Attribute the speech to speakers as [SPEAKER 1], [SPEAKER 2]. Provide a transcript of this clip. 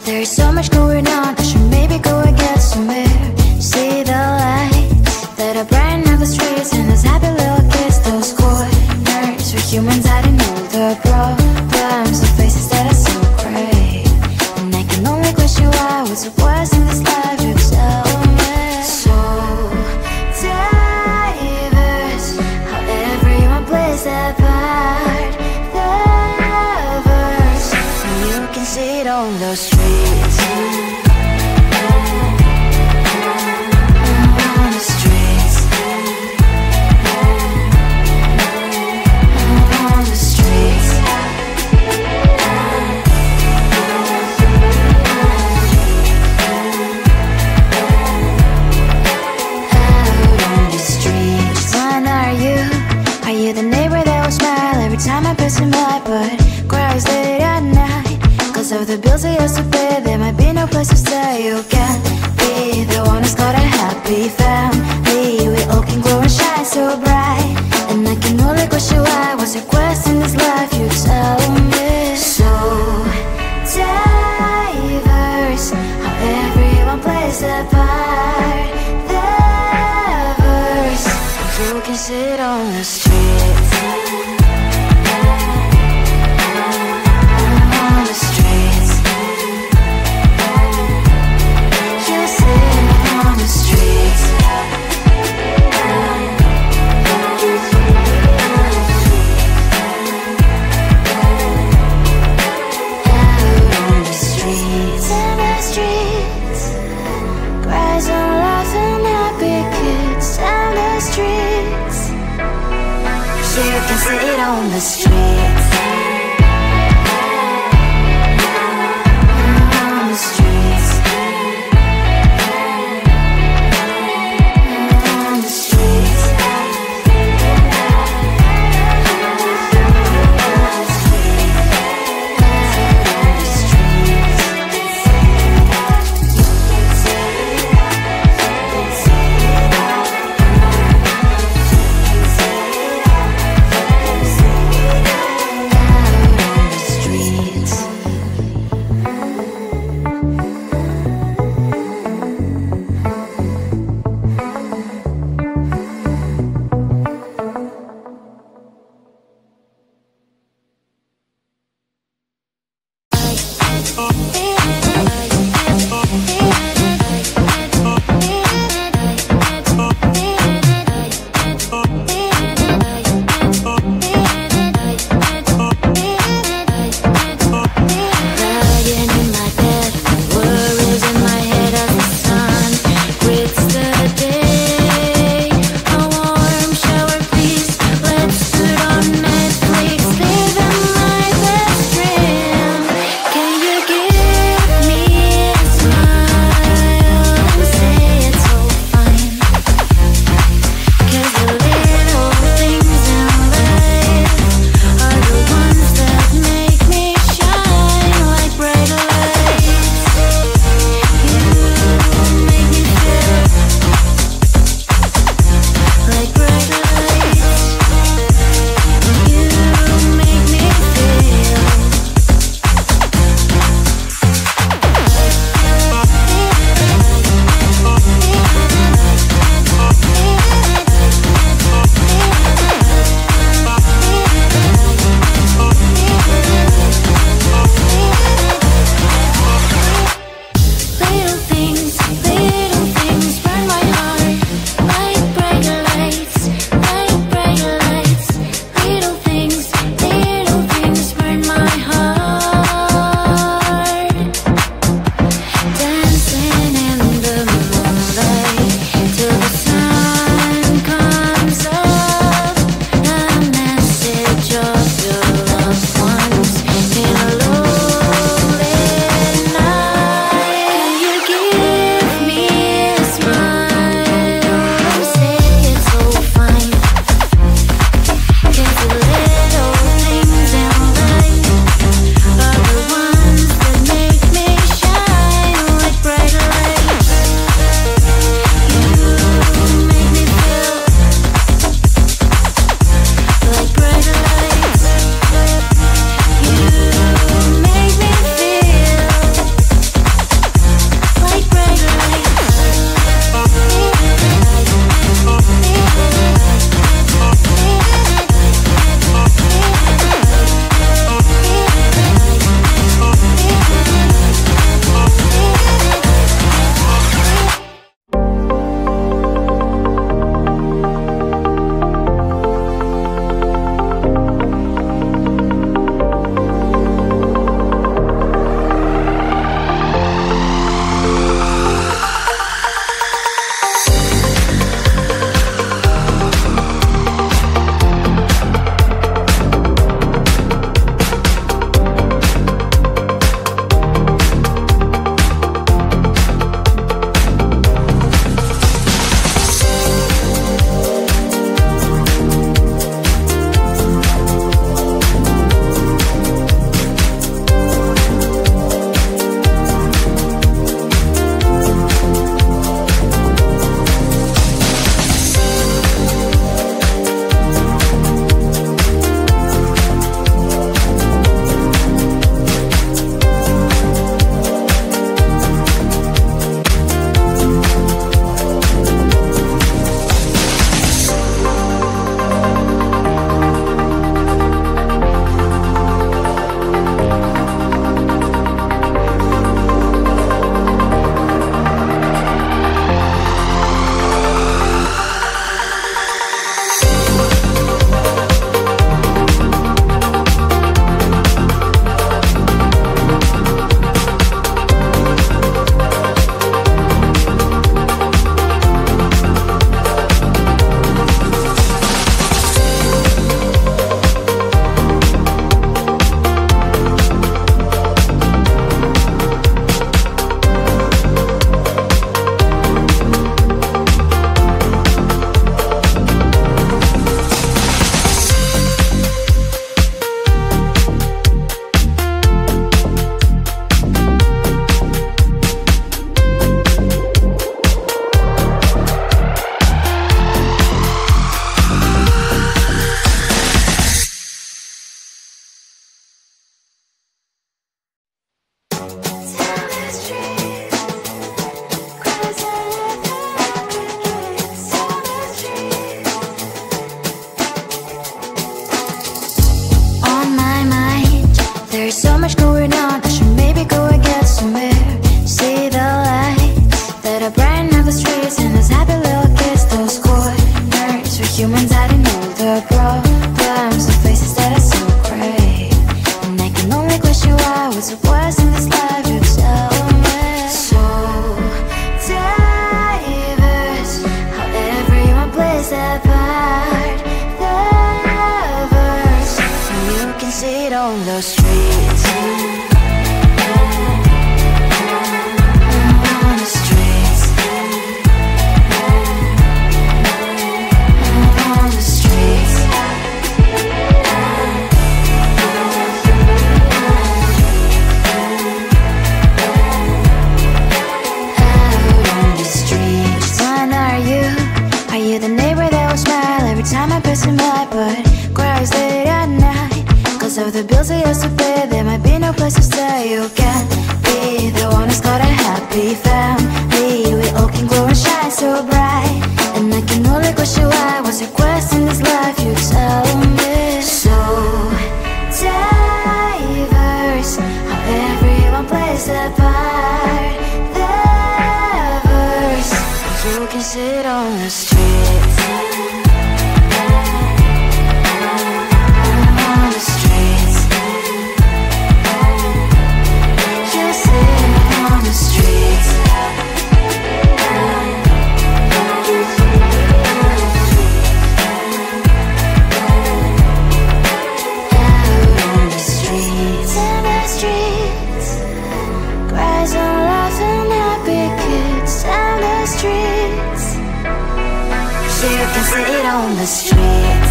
[SPEAKER 1] There's so much going on, I should maybe go and get some air. See the lights that are brighten up the streets, and those happy little kids, those corners where humans hiding all the problems, the faces that are so great. And I can only question why, what's the worst in this life, you tell me. So diverse, how everyone plays their part. The verse, and you can see it on the streets. Time I pass him by, but cries late at night. Cause of the bills I used to pay, there might be no place to stay. You can't be the one who's got a happy family. We all can glow and shine so bright. And I can only question why, what's your quest in this life, you tell me. So diverse, how everyone plays their part. The verse, you can sit on the street. You can sit on the streets. On the streets. On the streets. the streets. On the streets. On the streets. Are you the neighbor that will smile every time I pass him by, but cries late at night? Cause of the bills he has to pay, there might be no place to stay. You can't be the one who's got a happy family. We all can glow and shine so bright, and I can only question why. What's your quest in this life? You tell me. So diverse, how everyone plays their part. Their verse, you can sit on the streets. On the streets. You sit on the streets. Out on the streets. In the streets. Cries and laughing happy kids. Down the streets. You can sit on the street.